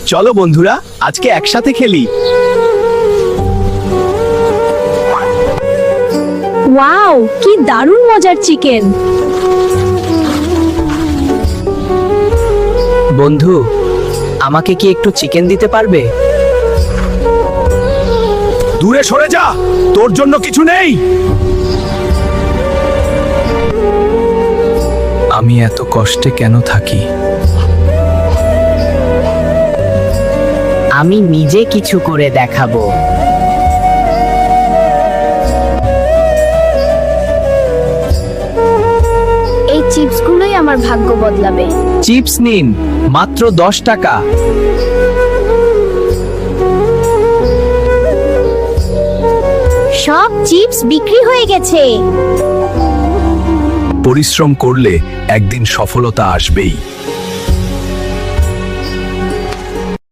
চলো বন্ধুরা, আজকে একসাথে খেলি। ওয়াও, কি দারুণ মজার চিকেন! বন্ধু, আমাকে কি একটু চিকেন দিতে পারবে? দূরে সরে যা, তোর জন্য কিছু নেই। আমি এত কষ্টে কেন থাকি? আমি নিজে কিছু করে দেখাবো। এই চিপসগুলোই আমার ভাগ্য বদলাবে। চিপস নিন, মাত্র 10 টাকা। সব চিপস বিক্রি হয়ে গেছে। পরিশ্রম করলে একদিন সফলতা আসবেই।